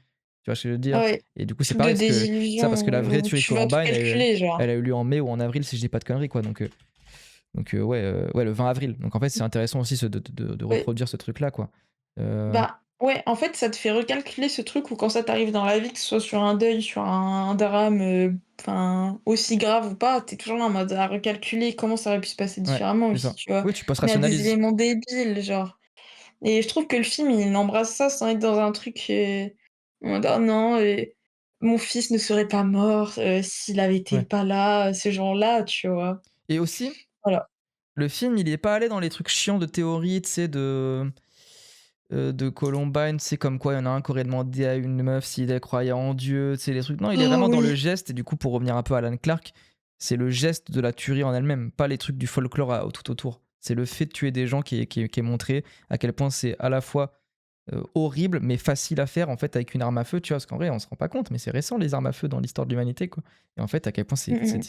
Tu vois ce que je veux dire? Ouais, Et du coup, c'est truc de pareil, parce que la vraie désillusion où tuerie de tu vas tout Columbine, calculer, genre. elle a eu lieu en mai ou en avril, si je dis pas de conneries, quoi. Donc ouais, ouais, le 20 avril. Donc en fait, c'est intéressant aussi de Ouais, reproduire ce truc-là, quoi. Euh, bah, ouais, en fait, ça te fait recalculer ce truc où quand ça t'arrive dans la vie, que ce soit sur un deuil, sur un drame, enfin, aussi grave ou pas, tu es toujours là en mode à recalculer comment ça aurait pu se passer ouais, différemment c'est aussi, ça. tu vois? Oui, tu Mais à des post-rationalises. éléments débiles, genre et je trouve que le film, il embrasse ça sans être dans un truc, en mode: «Oh non, mon fils ne serait pas mort, s'il avait été Ouais. pas là, ce jour-là», tu vois? Et aussi, Voilà. le film, il est pas allé dans les trucs chiants de théorie, tu sais, de Columbine, c'est comme quoi il y en a un qui aurait demandé à une meuf s'il elle croyait en Dieu, tu sais, les trucs. Non, il est Oh vraiment dans le oui! geste, et du coup, pour revenir un peu à Alan Clark, c'est le geste de la tuerie en elle-même, pas les trucs du folklore tout autour. C'est le fait de tuer des gens qui est montré à quel point c'est à la fois horrible mais facile à faire en fait avec une arme à feu, tu vois, parce qu'en vrai, on se rend pas compte, mais c'est récent les armes à feu dans l'histoire de l'humanité, quoi. Et en fait, à quel point Mmh mh.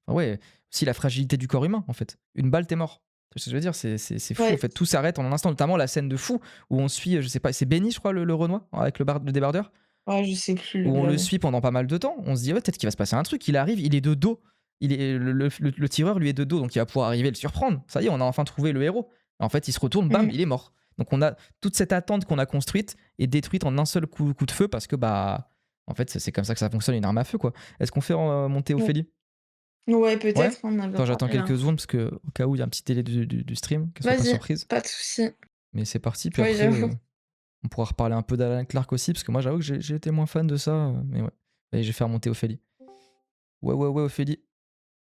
enfin, ouais, aussi la fragilité du corps humain, en fait. Une balle, t'es mort. Tu vois ce que je veux dire, c'est fou, en Ouais. fait. Tout s'arrête en un instant, notamment la scène de fou où on suit, je sais pas, c'est Benny, je crois, le Renoir, avec le débardeur, Ouais, je sais plus le où on le blaze. suit pendant pas mal de temps. On se dit, ouais, peut-être qu'il va se passer un truc. Il arrive, il est de dos. Le tireur lui est de dos, donc il va pouvoir arriver et le surprendre. Ça y est, on a enfin trouvé le héros. En fait, il se retourne, Mmh bam, mh. il est mort. Donc on a toute cette attente qu'on a construite est détruite en un seul coup de feu parce que bah en fait c'est comme ça que ça fonctionne une arme à feu quoi. Est-ce qu'on fait monter Ouais. Ophélie? Ouais, Ouais. peut-être, on en avait Attends, j'attends parlé là. quelques secondes parce que au cas où il y a un petit délai du stream, qu'elle soit pas Vas-y, surprise. pas de souci. Mais c'est parti. Puis Ouais, après j'avoue. on pourra reparler un peu d'Alan Clark aussi parce que moi j'avoue que j'ai été moins fan de ça. Mais ouais. Allez, je vais faire monter Ophélie. Ouais, ouais, ouais, Ophélie.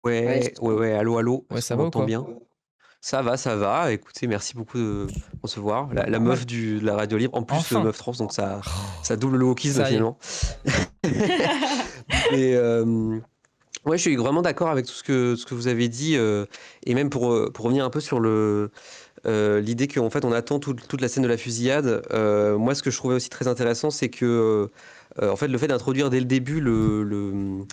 Ouais, Ouais, ouais, ouais, allô, allô, Ouais, est-ce ça qu'on va ou m'entend quoi? bien? Ça va, ça va. Écoutez, merci beaucoup de recevoir. La Normal. meuf de la radio libre, en plus, Enfin! meuf trans, donc ça Oh, double le wokisme ça y est. finalement. Mais ouais, je suis vraiment d'accord avec ce que vous avez dit. Et même pour revenir un peu sur l'idée qu'en fait on attend toute la scène de la fusillade. Moi, ce que je trouvais aussi très intéressant, c'est que en fait le fait d'introduire dès le début le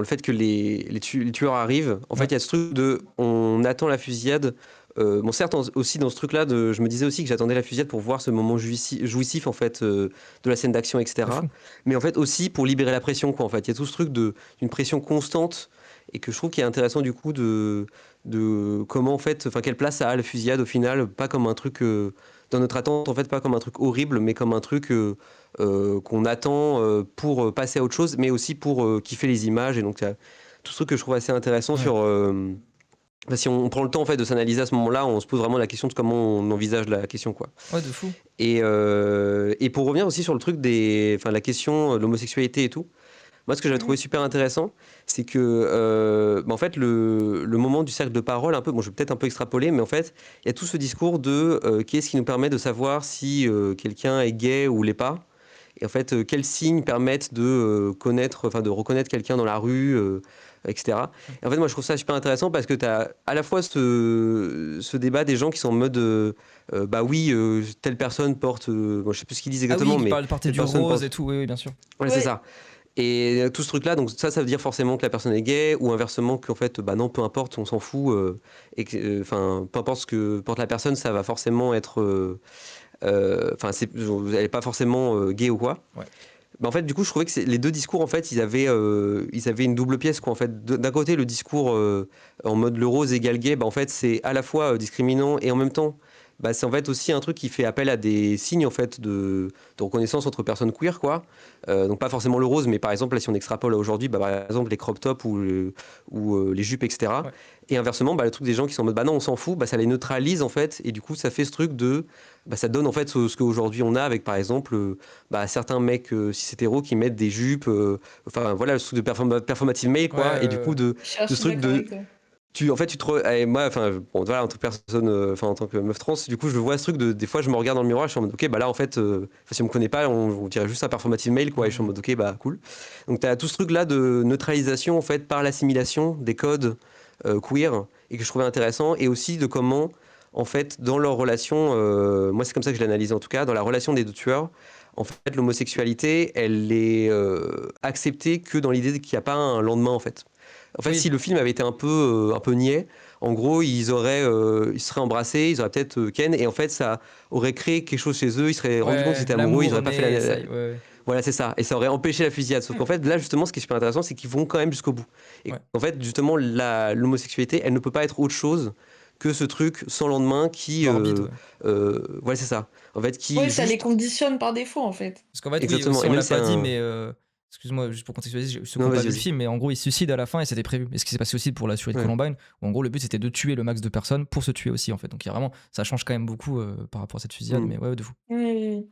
fait que les tueurs arrivent. En fait, Ouais, il y a ce truc de on attend la fusillade. Bon, certes, aussi dans ce truc-là, je me disais aussi que j'attendais la fusillade pour voir ce moment jouissif en fait de la scène d'action, de etc. fou. Mais en fait aussi pour libérer la pression, quoi. En fait, il y a tout ce truc d'une pression constante et que je trouve qui est intéressant du coup de comment en fait, enfin quelle place ça a la fusillade au final, pas comme un truc dans notre attente en fait, pas comme un truc horrible, mais comme un truc qu'on attend pour passer à autre chose, mais aussi pour kiffer les images. Et donc il y a tout ce truc que je trouve assez intéressant Ouais, sur enfin, si on prend le temps en fait de s'analyser à ce moment-là, on se pose vraiment la question de comment on envisage la question, quoi. ouais, de fou. Et pour revenir aussi sur le truc enfin la question de l'homosexualité et tout. Moi, ce que j'avais trouvé Mhm. super intéressant, c'est que, en fait, le moment du cercle de parole, un peu, bon, je vais peut-être un peu extrapoler, mais en fait, il y a tout ce discours de qu'est-ce qui nous permet de savoir si quelqu'un est gay ou l'est pas. Et en fait, quels signes permettent de connaître, enfin, de reconnaître quelqu'un dans la rue, etc. Et en fait, moi, je trouve ça super intéressant parce que tu as à la fois ce débat des gens qui sont en mode, bah oui, telle personne porte, bon, je sais plus ce qu'ils disent Ah oui, exactement, il mais parle de partir telle du personne rose et porte. tout, oui, oui, bien sûr. Ouais, c'est Ouais. ça. Et tout ce truc-là, donc ça veut dire forcément que la personne est gay, ou inversement qu'en fait, bah non, peu importe, on s'en fout, et que, enfin, peu importe ce que porte la personne, ça va forcément être, enfin, vous n'allez pas forcément gay ou quoi. Ouais. Mais en fait, du coup, je trouvais que les deux discours, en fait, ils avaient une double pièce, quoi. En fait, d'un côté, le discours en mode le rose égale gay, bah, en fait, c'est à la fois discriminant et en même temps, bah, c'est en fait aussi un truc qui fait appel à des signes, en fait, de reconnaissance entre personnes queer, quoi. Donc, pas forcément le rose, mais par exemple, là, si on extrapole à aujourd'hui, bah, par exemple, les crop tops ou les jupes, etc. Ouais. Et inversement, bah, le truc des gens qui sont en mode, bah non, on s'en fout, bah, ça les neutralise, en fait, et du coup, ça fait ce truc bah, ça donne, en fait, ce qu'aujourd'hui on a avec, par exemple, bah, certains mecs cis hétéros qui mettent des jupes, enfin voilà, le truc de performative male, Ouais, quoi, et du coup Je suis de ce archi truc d'accord de avec toi. en fait et moi, enfin bon, voilà, en tant que personne, enfin en tant que meuf trans, du coup je vois ce truc des fois je me regarde dans le miroir, je suis en mode ok, bah là en fait, si on me connaît pas, on dirait juste un performative male, quoi, et je suis en Hmm. mode ok, bah cool. Donc tu as tout ce truc là de neutralisation en fait par l'assimilation des codes queer, et que je trouvais intéressant, et aussi de comment en fait dans leur relation, moi c'est comme ça que je l'analyse en tout cas, dans la relation des deux tueurs, en fait l'homosexualité elle est acceptée que dans l'idée qu'il n'y a pas un lendemain, en fait. En fait, Oui, si le film avait été un peu niais, en gros, ils seraient embrassés, ils auraient peut-être Ken, et en fait, ça aurait créé quelque chose chez eux, ils se seraient rendus compte qu'ils ouais, étaient amoureux, ils l'amour n'auraient pas fait naît, ça y est, ouais, ouais. voilà, c'est ça, et ça aurait empêché la fusillade. Sauf qu'en Mm. fait, là, justement, ce qui est super intéressant, c'est qu'ils vont quand même jusqu'au bout. Et Ouais. en fait, justement, l'homosexualité, elle ne peut pas être autre chose que ce truc sans lendemain qui, Morbide, ouais. voilà, c'est ça. En fait, Ouais, qui ça les juste, conditionne par défaut, en fait. Parce qu'en fait, oui, exactement, aussi, et on même l'a c'est pas dit, un, mais excuse-moi, juste pour contextualiser, ceux qui non, n'ont pas vas-y, vu le vas-y. film, mais en gros, il se suicide à la fin et c'était prévu. Et ce qui s'est passé aussi pour la tuerie de Ouais. Columbine, où en gros, le but c'était de tuer le max de personnes pour se tuer aussi, en fait. Donc il y a vraiment, ça change quand même beaucoup par rapport à cette fusillade, Mm. mais ouais, de fou. Oui, oui, oui.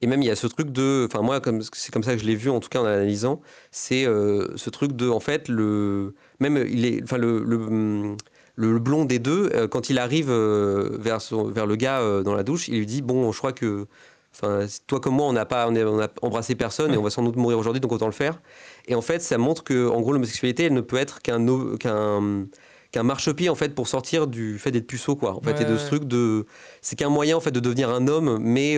Et même il y a ce truc enfin moi c'est comme ça que je l'ai vu en tout cas en analysant, c'est ce truc de en fait même il est, enfin le blond des deux, quand il arrive vers le gars dans la douche, il lui dit bon je crois que, enfin toi comme moi on a embrassé personne et on Ouais, va sans doute mourir aujourd'hui donc autant le faire. Et en fait ça montre que en gros l'homosexualité elle ne peut être qu'un marchepied en fait pour sortir du fait d'être puceau, quoi, en ouais, fait, et de ce ouais. truc c'est qu'un moyen en fait de devenir un homme, mais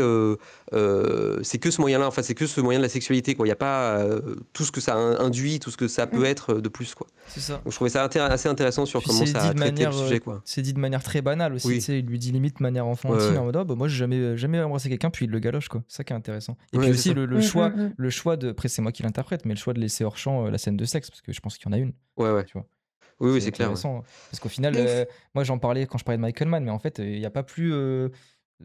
c'est que ce moyen-là, enfin, c'est que ce moyen de la sexualité, quoi. Il n'y a pas tout ce que ça induit, tout ce que ça peut Mm. être de plus, quoi. C'est ça. Donc je trouvais ça assez intéressant sur Puis comment ça a traité le sujet, quoi. c'est dit de manière très banale aussi, tu Oui, sais, il lui dit limite de manière ouais, enfantine, ouais, en mode, oh, bah, moi j'ai jamais embrassé quelqu'un, puis il le galoche, quoi. C'est ça qui est intéressant. Et puis ouais, c'est aussi ça. Mm, mm, mm. le choix de, après c'est moi qui l'interprète, mais le choix de laisser hors champ la scène de sexe, parce que je pense qu'il y en a une, Ouais, ouais. tu vois. Oui, oui, C'est c'est clair, ouais. intéressant, parce qu'au final, De ouf. moi j'en parlais quand je parlais de Michael Mann, mais en fait, il n'y a pas plus, je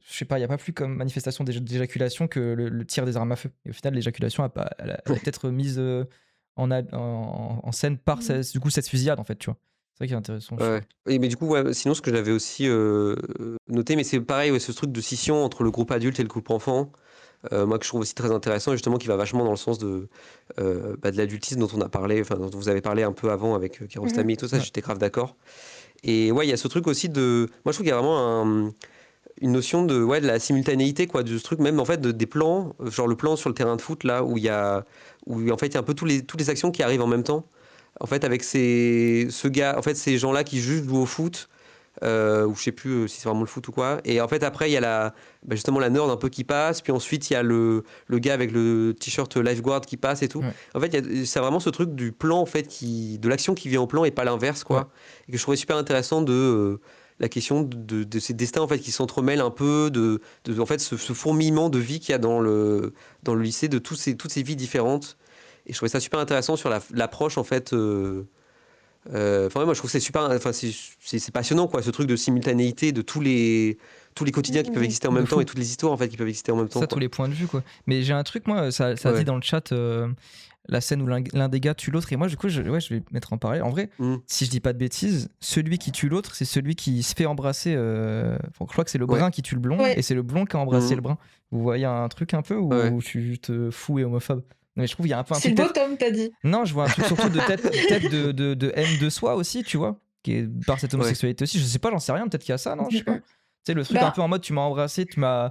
sais pas, il y a pas plus comme manifestation d'éjaculation que le tir des armes à feu. Et au final, l'éjaculation, elle est peut-être mise en scène par Mm. du coup cette fusillade, en fait, tu vois. C'est ça qui est intéressant, je Ouais, trouve. ouais. Et mais du coup, ouais, sinon, ce que j'avais aussi noté, mais c'est pareil, ouais, ce truc de scission entre le groupe adulte et le groupe enfant. moi que je trouve aussi très intéressant, et justement qui va vachement dans le sens de l'adultisme dont on a parlé, enfin dont vous avez parlé un peu avant avec Kiarostami et tout ça, Ouais. j'étais grave d'accord. Et ouais, il y a ce truc aussi de. Moi, je trouve qu'il y a vraiment une notion de la simultanéité, quoi, de ce truc, même en fait, des plans, genre le plan sur le terrain de foot, là, où en fait, il y a un peu toutes les actions qui arrivent en même temps. En fait, avec ce gars, en fait, ces gens-là qui juste jouent au foot, ou je sais plus si c'est vraiment le foot ou quoi. Et en fait, après, il y a justement la nerd un peu qui passe, puis ensuite, il y a le gars avec le t-shirt lifeguard qui passe et tout. Ouais. En fait, c'est vraiment ce truc du plan, en fait, de l'action qui vient en plan et pas l'inverse, quoi. Ouais. Et que je trouvais super intéressant de la question de ces destins, en fait, qui s'entremêlent un peu, en fait, ce fourmillement de vie qu'il y a dans le lycée, de toutes ces vies différentes. Et je trouvais ça super intéressant sur l'approche, en fait. Enfin, ouais, moi, je trouve que c'est super. Enfin, c'est passionnant, quoi, ce truc de simultanéité de tous les quotidiens qui peuvent exister en De même temps fou. et toutes les histoires en fait qui peuvent exister en même temps, Ça, tous quoi. les points de vue, quoi. Mais j'ai un truc, moi, ça Ouais, dit ouais. dans le chat la scène où l'un des gars tue l'autre. Et moi, du coup, je vais mettre en parallèle. En vrai, Mm. si je dis pas de bêtises, celui qui tue l'autre, c'est celui qui se fait embrasser. Enfin, je crois que c'est le Ouais. brun qui tue le blond, Ouais. et c'est le blond qui a embrassé Mhm. le brun. Vous voyez un truc un peu où Ouais. tu te fous et homophobe? Non, mais je trouve qu'il y a un peu un C'est truc le peut-être. bottom, t'as dit. Non, je vois un truc surtout de peut-être de haine de soi aussi, tu vois, qui est par cette Ouais. homosexualité aussi. Je sais pas, j'en sais rien. Peut-être qu'il y a ça, non? Je sais pas. Tu sais, le truc un Bah, peu en mode tu m'as embrassé, tu m'as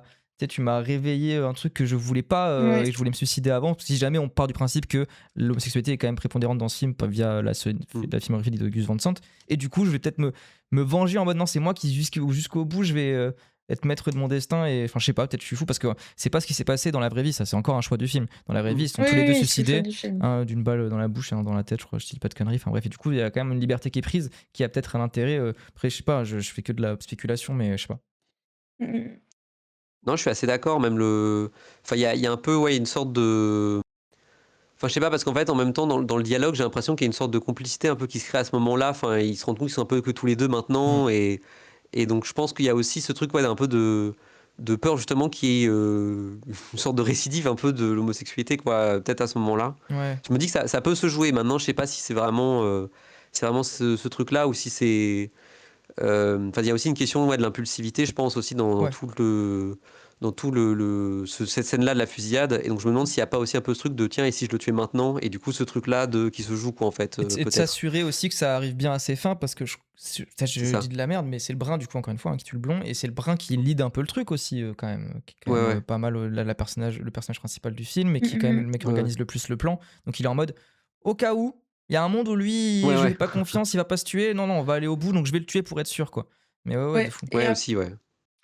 réveillé un truc que je voulais pas ouais. et que je voulais me suicider avant. Si jamais on part du principe que l'homosexualité est quand même prépondérante dans ce film via la filmographie de Gus Van Sant, et du coup je vais peut-être me venger en mode non, c'est moi qui jusqu'au bout je vais être maître de mon destin. Et enfin, je sais pas, peut-être je suis fou parce que c'est pas ce qui s'est passé dans la vraie vie. Ça, c'est encore un choix du film. Dans la vraie vie, ils sont tous les deux Oui, c'est le choix suicidés, du film. d'une balle dans la bouche et un dans la tête, je crois. Je dis pas de conneries. Enfin bref, et du coup il y a quand même une liberté qui est prise, qui a peut-être un intérêt. Après, je sais pas, je fais que de la spéculation, mais je sais pas. Non, je suis assez d'accord. Même enfin, il y a un peu une sorte de. Enfin, je sais pas, parce qu'en fait, en même temps, dans le dialogue, j'ai l'impression qu'il y a une sorte de complicité un peu qui se crée à ce moment-là. Enfin, ils se rendent compte qu'ils sont un peu que tous les deux maintenant. Et donc, je pense qu'il y a aussi ce truc, un peu de peur, justement, qui est une sorte de récidive un peu de l'homosexualité, quoi, peut-être à ce moment-là. Ouais. Je me dis que ça peut se jouer. Maintenant, je sais pas si c'est vraiment ce truc-là ou si c'est. Enfin, il y a aussi une question de l'impulsivité, je pense, aussi dans Ouais. cette scène-là de la fusillade. Et donc, je me demande s'il n'y a pas aussi un peu ce truc de tiens, et si je le tuais maintenant? Et du coup, ce truc-là qui se joue, quoi, en fait, Et de peut-être. s'assurer aussi que ça arrive bien à ses fins, parce que C'est je ça. dis de la merde, mais c'est le brun, du coup, encore une fois, qui tue le blond, et c'est le brun qui lead un peu le truc aussi, quand même, qui est quand Ouais, même ouais. pas mal le personnage principal du film, et qui est quand même le mec qui Ouais, ouais. organise le plus le plan. Donc il est en mode, au cas où, il y a un monde où lui, Ouais, je lui ai ouais. pas confiance, il va pas se tuer, non, on va aller au bout, donc je vais le tuer pour être sûr, quoi. Mais ouais, de Ouais. fou. Et Ouais, aussi, ouais.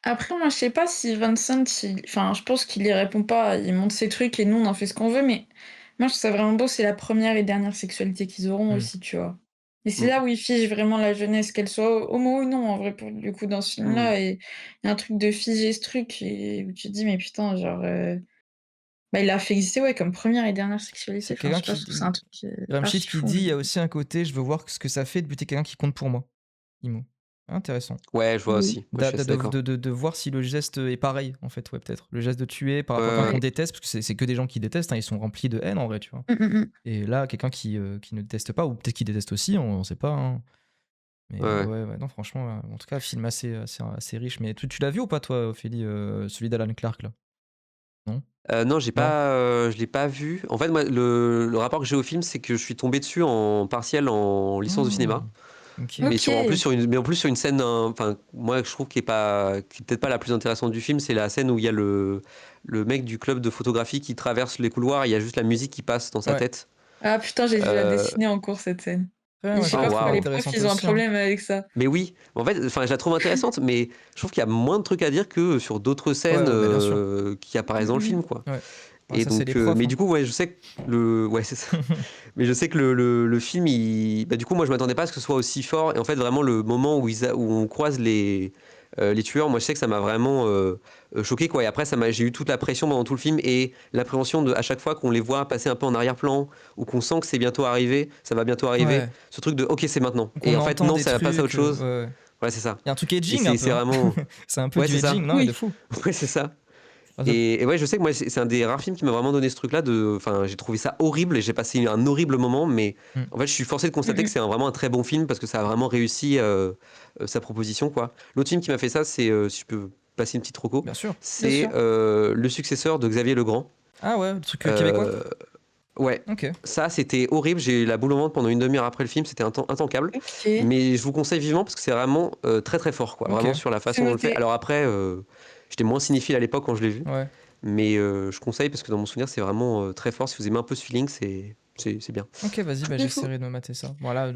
après, moi, je sais pas si Vincent, enfin, je pense qu'il y répond pas, il montre ses trucs et nous, on en fait ce qu'on veut, mais moi, je trouve ça vraiment beau, c'est la première et dernière sexualité qu'ils auront Mm. aussi, tu vois. Et c'est Mm. là où il fige vraiment la jeunesse, qu'elle soit homo ou non, en vrai, du coup, dans ce Mm. film-là, et il y a un truc de figer ce truc, et où tu te dis, mais putain, genre, bah, il a fait exister, ouais, comme première et dernière sexualité, C'est enfin, je quelqu'un sais pas, je trouve ça un truc Gramsci archi qui fou, dit, il y genre. a aussi un côté, je veux voir ce que ça fait de buter quelqu'un qui compte pour moi. Imo. Intéressant. Ouais, je vois Oui. aussi. Moi, je suis assez d'accord. De voir si le geste est pareil, en fait, ouais, peut-être. Le geste de tuer par rapport à quelqu'un Ouais. qu'on déteste, parce que c'est que des gens qui détestent, hein, ils sont remplis de haine en vrai, tu vois. Et là, quelqu'un qui ne déteste pas, ou peut-être qu'il déteste aussi, on sait pas. Hein. Mais Ouais. ouais, non, franchement, en tout cas, film assez riche. Mais tu l'as vu ou pas, toi, Ophélie, celui d'Alan Clark, là? Non? Non, Non? je l'ai pas vu. En fait, moi, le rapport que j'ai au film, c'est que je suis tombé dessus en partiel en licence de cinéma. Ok. Mais Ok. en plus sur une scène, enfin, moi, je trouve qui est peut-être pas la plus intéressante du film, c'est la scène où il y a le mec du club de photographie qui traverse les couloirs, il y a juste la musique qui passe dans sa Ouais. tête. Ah putain, j'ai dû la Euh, dessiner en cours, cette scène. Ouais, Et moi, je sais je oh, la pas trouve pourquoi les waouh. profs, intéressante ils ont un aussi. Hein. problème avec ça. Mais oui, en fait, enfin, je la trouve intéressante, mais je trouve qu'il y a moins de trucs à dire que sur d'autres scènes Ouais, bah, bien sûr. qui apparaissent dans le film, quoi. Ouais. Ouais, Et ça, c'est donc, les profs. mais Hein. du coup, ouais, je sais que ouais, c'est ça. Mais je sais que le film, bah, du coup, moi, je m'attendais pas à ce que ce soit aussi fort. Et en fait, vraiment, le moment où on croise les tueurs, moi, je sais que ça m'a vraiment choqué, quoi. Et après, j'ai eu toute la pression pendant tout le film et l'appréhension à chaque fois qu'on les voit passer un peu en arrière-plan ou qu'on sent que c'est bientôt arrivé, ça va bientôt arriver. Ouais. Ce truc de, ok, c'est maintenant. Donc Et on en fait, entend non, des ça passe à trucs. autre chose. Ouais. Voilà, c'est ça. Il y a un truc Et edging un peu. c'est Hein. vraiment. C'est un peu Ouais, du c'est ça. edging, non, de Oui. fou. Ouais, c'est ça. Ah, Et ouais, je sais que moi, c'est un des rares films qui m'a vraiment donné ce truc-là. Enfin, j'ai trouvé ça horrible et j'ai passé un horrible moment. Mais en fait, je suis forcé de constater que c'est vraiment un très bon film parce que ça a vraiment réussi sa proposition, quoi. L'autre film qui m'a fait ça, c'est, si je peux passer une petite reco. Bien sûr. C'est sûr. le successeur de Xavier Legrand. Ah ouais, le truc québécois. Ouais, Ok. ça c'était horrible. J'ai eu la boule au ventre pendant une demi-heure après le film. C'était intancable. Ok. Mais je vous conseille vivement parce que c'est vraiment très très fort, quoi. Ok. Vraiment sur la façon dont on le fait. noté. Alors après, j'étais moins cinéphile à l'époque quand je l'ai vu. Ouais. Mais je conseille parce que dans mon souvenir, c'est vraiment très fort. Si vous aimez un peu ce feeling, c'est bien. Ok, vas-y, bah, De fou. j'essaierai de me mater ça. Voilà,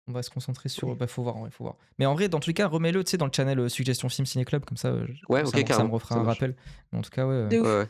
on va se concentrer sur. Bah, faut voir, ouais, faut voir. Mais en vrai, dans tous les cas, remets-le, tu sais, dans le channel Suggestion Film Ciné Club, comme ça, Ouais, ça ok, me carrément. refera Ça un marche. rappel. Mais en tout cas, ouais. De ouf. Ouais, ouais.